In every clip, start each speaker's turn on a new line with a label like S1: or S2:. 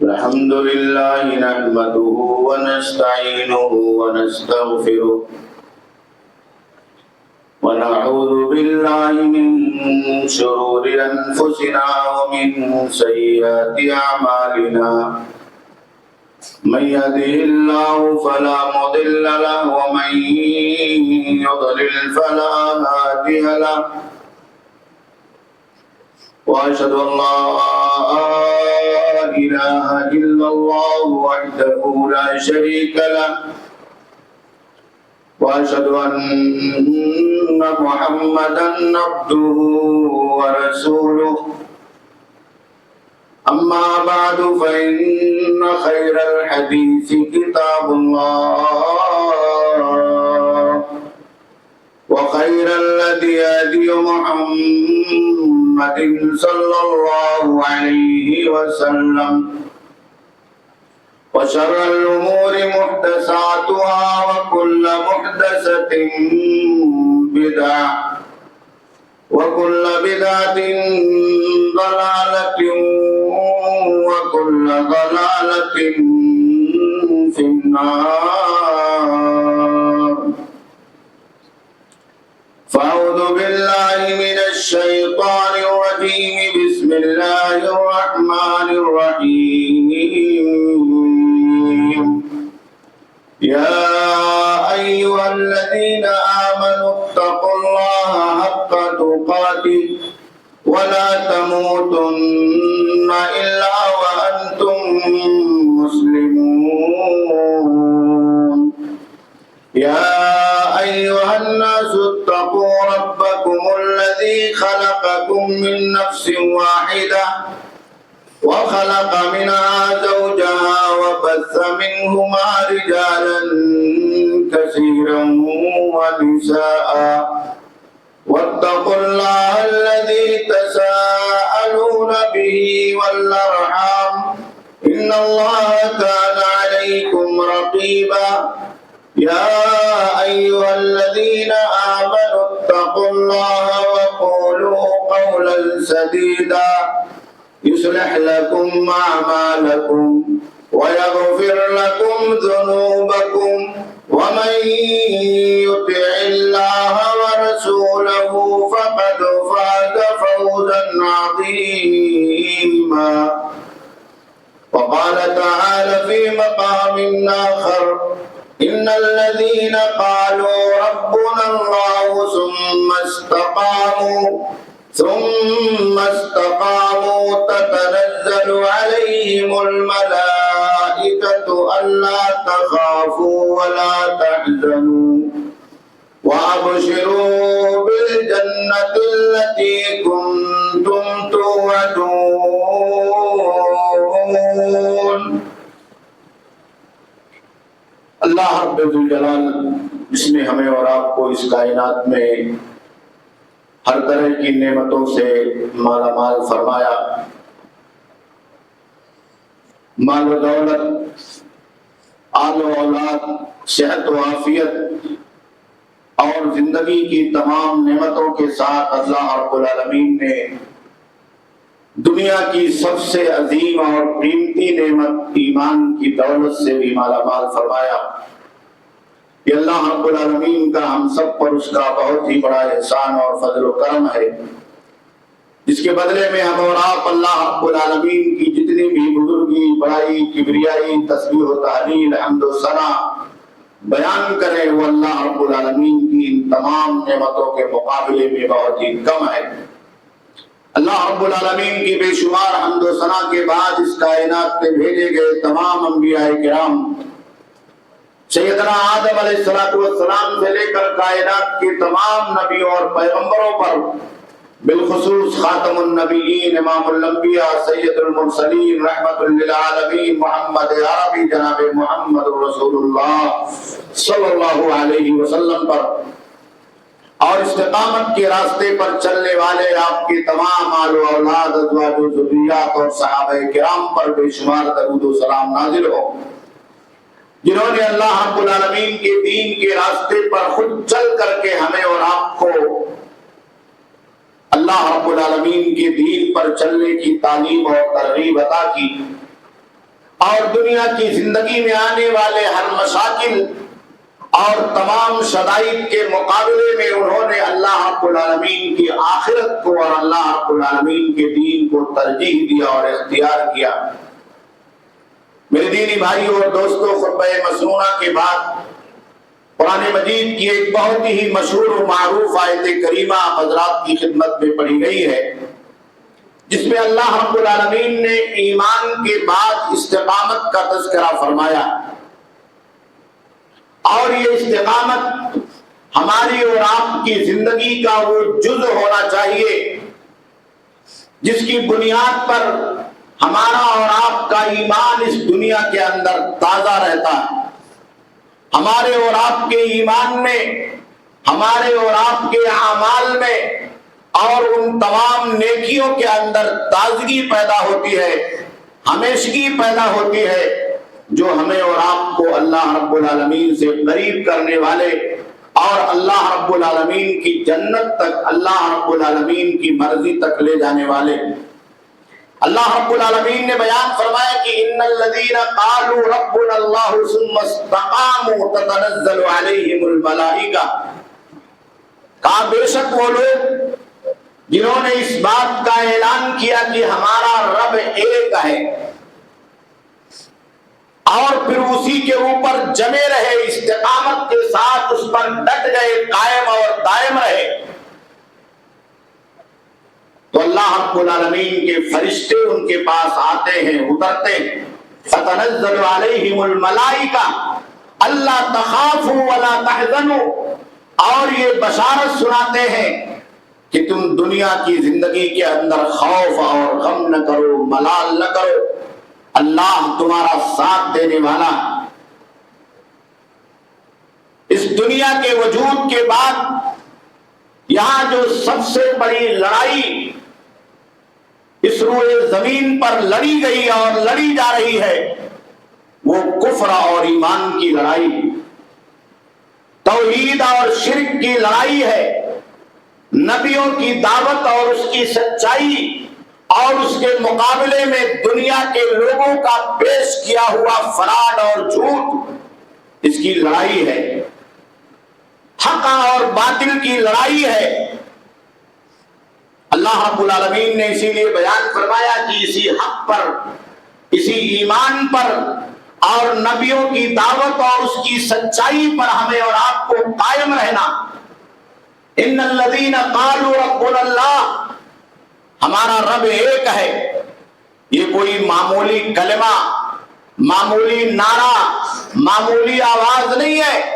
S1: الحمد لله نحمده ونستعينه ونستغفره ونعوذ بالله من شرور أنفسنا ومن سيئات أعمالنا من يهده الله فلا مضل له ومن يضلل فلا هادي له وأشهد أن لا إله إلا الله وحده لا شريك له وأشهد أن محمدا عبده ورسوله أما بعد فإن خير الحديث كتاب الله وخير الهدي هدي محمد صلى الله عليه وسلم وشر الأمور محدثاتها وكل محدثة بدعة وكل بدعة ضلالة وكل ضلالة في النار. فأعوذ بالله من الشيطان الرجيم. بسم الله الرحمن الرحيم. يا أيها الذين آمنوا اتقوا الله حق تقاته ولا تموتن إلا وأنتم مسلمون. يا أيها الناس اتقوا ربكم الذي خلقكم من نفس واحدة وخلق منها زوجها وبث منهما رجالا كثيرا ونساء واتقوا الله الذي تساءلون به والأرحام إن الله كان عليكم رقيبا. يا أيها الذين آمنوا اتقوا الله وقولوا قولا سديدا يصلح لكم أعمالكم ويغفر لكم ذنوبكم ومن يطع الله ورسوله فقد فاز فوزا عظيما. وقال تعالى في مقام آخر إن الذين قالوا ربنا الله ثم استقاموا تتنزل عليهم الملائكة ألا تخافوا ولا تحزنوا وأبشروا بالجنة التي كنتم توعدون. اللہ رب الجلال جس نے ہمیں اور آپ کو اس کائنات میں ہر طرح کی نعمتوں سے مالا مال فرمایا، مال و دولت، آل و اولاد، صحت و عافیت اور زندگی کی تمام نعمتوں کے ساتھ اللہ رب العالمین نے دنیا کی سب سے عظیم اور قیمتی نعمت ایمان کی دولت سے بھی مالا مال فرمایا۔ یہ اللہ رب العالمین کا ہم سب پر اس کا بہت ہی بڑا احسان اور فضل و کرم ہے، جس کے بدلے میں ہم اور آپ اللہ رب العالمین کی جتنی بھی بزرگی، بڑائی، کبریائی، تسبیح و تحلیل، حمد و ثنا بیان کریں، وہ اللہ رب العالمین کی ان تمام نعمتوں کے مقابلے میں بہت ہی کم ہے۔ اللہ رب العالمین کی بے شمار حمد و ثنا کے بعد اس کائنات میں بھیجے گئے تمام انبیاء کرام، سیدنا آدم علیہ السلام سے لے کر کائنات کے تمام نبیوں اور پیغمبروں پر، بالخصوص خاتم النبیین، امام الانبیاء، سید المرسلین، رحمت للعالمین، محمد عربی جناب محمد رسول اللہ صلی اللہ علیہ وسلم پر اور استقامت کے راستے پر چلنے والے آپ کے تمام آل و اولاد، ازواج و ذریات اور صحابہ کرام پر بے شمار درود و سلام نازل ہو، جنہوں نے اللہ رب العالمین کے دین کے راستے پر خود چل کر کے ہمیں اور آپ کو اللہ رب العالمین کے دین پر چلنے کی تعلیم اور ترغیب عطا کی، اور دنیا کی زندگی میں آنے والے ہر مشاکل اور تمام شدائد کے مقابلے میں انہوں نے اللہ رب العالمین کی آخرت کو اور اللہ رب العالمین کے دین کو ترجیح دیا اور اختیار کیا۔ میرے دینی بھائیوں اور دوستوں، خطبہ مسنونہ کے بعد قرآن مجید کی ایک بہت ہی مشہور و معروف آیت کریمہ حضرات کی خدمت میں پڑھی گئی ہے، جس میں اللہ رب العالمین نے ایمان کے بعد استقامت کا تذکرہ فرمایا، اور یہ استقامت ہماری اور آپ کی زندگی کا وہ جز ہونا چاہیے جس کی بنیاد پر ہمارا اور آپ کا ایمان اس دنیا کے اندر تازہ رہتا ہے۔ ہمارے اور آپ کے ایمان میں، ہمارے اور آپ کے اعمال میں اور ان تمام نیکیوں کے اندر تازگی پیدا ہوتی ہے، ہمیشگی پیدا ہوتی ہے، جو ہمیں اور آپ کو اللہ رب العالمین سے قریب کرنے والے اور اللہ رب العالمین کی جنت تک، اللہ رب العالمین کی مرضی تک لے جانے والے۔ اللہ رب العالمین نے بیان فرمایا کہ ان الذین قالوا ربنا اللہ ثم استقاموا تتنزل علیہم الملائکہ، کہا بے شک وہ لوگ جنہوں نے اس بات کا اعلان کیا کہ ہمارا رب ایک ہے، اور پھر اسی کے اوپر جمے رہے، استقامت کے ساتھ اس پر ڈٹ گئے، قائم اور دائم رہے، تو اللہ رب العالمین کے فرشتے ان کے پاس آتے ہیں، اترتے ہیں، فتنزل علیہم الملائکہ الا تخافوا ولا تحزنوا، اور یہ بشارت سناتے ہیں کہ تم دنیا کی زندگی کے اندر خوف اور غم نہ کرو، ملال نہ کرو، اللہ تمہارا ساتھ دینے والا۔ اس دنیا کے وجود کے بعد یہاں جو سب سے بڑی لڑائی اس روئے زمین پر لڑی گئی اور لڑی جا رہی ہے، وہ کفر اور ایمان کی لڑائی، توحید اور شرک کی لڑائی ہے، نبیوں کی دعوت اور اس کی سچائی اور اس کے مقابلے میں دنیا کے لوگوں کا پیش کیا ہوا فراڈ اور جھوٹ، اس کی لڑائی ہے، حق اور باطل کی لڑائی ہے۔ اللہ رب العالمین نے اسی لیے بیان فرمایا کہ اسی حق پر، اسی ایمان پر اور نبیوں کی دعوت اور اس کی سچائی پر ہمیں اور آپ کو قائم رہنا۔ ان الذین قالوا ربنا اللہ، ہمارا رب ایک ہے، یہ کوئی معمولی کلمہ، معمولی نعرہ، معمولی آواز نہیں ہے۔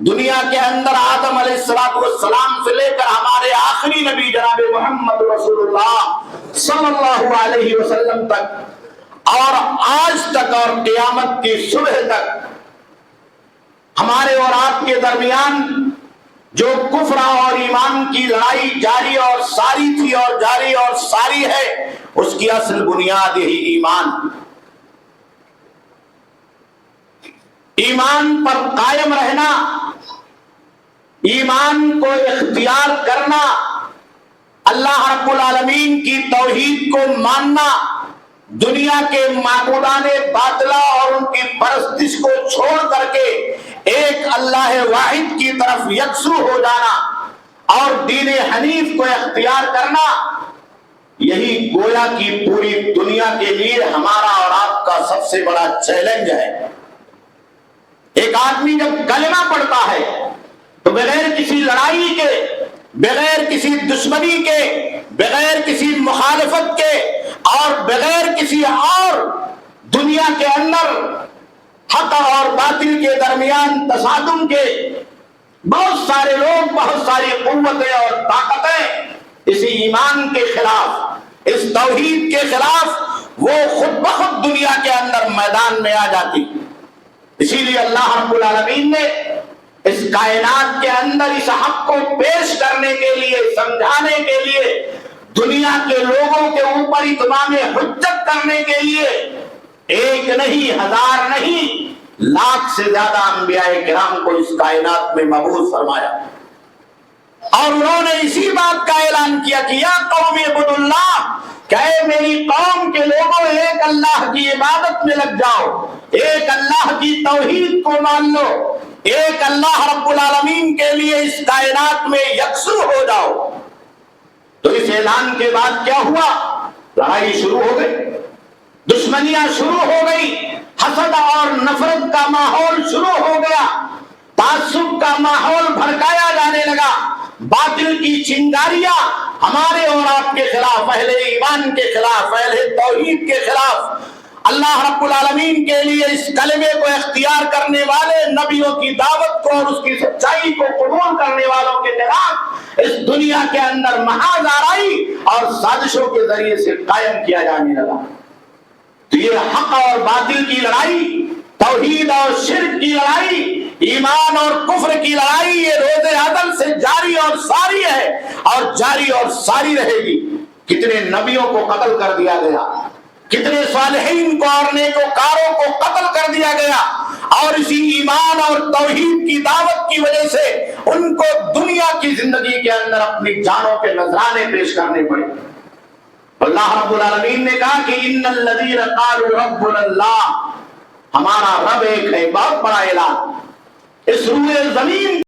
S1: دنیا کے اندر آدم علیہ السلام سے لے کر ہمارے آخری نبی جناب محمد رسول اللہ صلی اللہ علیہ وسلم تک اور آج تک اور قیامت کی صبح تک ہمارے اور آپ کے درمیان جو کفر اور ایمان کی لڑائی جاری اور ساری تھی اور جاری اور ساری ہے، اس کی اصل بنیاد یہی ایمان، ایمان پر قائم رہنا، ایمان کو اختیار کرنا، اللہ رب العالمین کی توحید کو ماننا، دنیا کے معبودان باطلہ اور ان کی پرستش کو چھوڑ کر کے ایک اللہ واحد کی طرف یکسو ہو جانا اور دین حنیف کو اختیار کرنا، یہی گویا کی پوری دنیا کے لیے ہمارا اور آپ کا سب سے بڑا چیلنج ہے۔ ایک آدمی جب کلمہ پڑھتا ہے تو بغیر کسی لڑائی کے، بغیر کسی دشمنی کے، بغیر کسی مخالفت کے اور بغیر کسی اور دنیا کے اندر حق اور باطل کے درمیان تصادم کے، بہت سارے لوگ، بہت ساری قوتیں اور طاقتیں اسی ایمان کے خلاف، اس توحید کے خلاف وہ خود بخود دنیا کے اندر میدان میں آ جاتی۔ اسی لیے اللہ رب العالمین نے اس کائنات کے اندر اس حق کو پیش کرنے کے لیے، سمجھانے کے لیے، دنیا کے لوگوں کے اوپر اتمام حجت کرنے کے لیے ایک نہیں، ہزار نہیں، لاکھ سے زیادہ انبیاء کرام کو اس کائنات میں مبعوث فرمایا۔ اور انہوں نے اسی بات کا اعلان کیا کہ یا قوم اعبدوا اللہ، کہ اے میری قوم کے لوگوں ایک اللہ کی عبادت میں لگ جاؤ، ایک اللہ کی توحید کو مان لو، ایک اللہ رب العالمین کے لیے اس کائنات میں یکسو ہو جاؤ۔ تو اس اعلان کے بعد کیا ہوا؟ لڑائی شروع ہو گئی، دشمنیاں شروع ہو گئی، حسد اور نفرت کا ماحول شروع ہو گیا، تعصب کا ماحول بھڑکایا جانے لگا، باطل کی چنگاریاں ہمارے اور آپ کے خلاف، اہل ایمان کے خلاف، اہل توحید کے خلاف، اللہ رب العالمین کے لیے اس کلمے کو اختیار کرنے والے، نبیوں کی دعوت کو اور اس کی سچائی کو قبول کرنے والوں کے خلاف اس دنیا کے اندر محاذ آرائی اور سازشوں کے ذریعے سے قائم کیا جانے لگا۔ تو یہ حق اور باطل کی لڑائی، توحید اور شرک کی لڑائی، ایمان اور کفر کی لڑائی، یہ روز عدل سے جاری اور ساری ہے اور جاری اور ساری رہے گی۔ کتنے نبیوں کو قتل کر دیا گیا، کتنے صالحین کو اور نیکوکاروں کو قتل کر دیا گیا، اور اسی ایمان اور توحید کی دعوت کی وجہ سے ان کو دنیا کی زندگی کے اندر اپنی جانوں کے نذرانے پیش کرنے پڑے۔ اللہ رب العالمین نے کہا کہ ان الذین قالوا ربنا اللہ، ہمارا رب ایک ہے، بہت بڑا اعلان۔ اس روئے زمین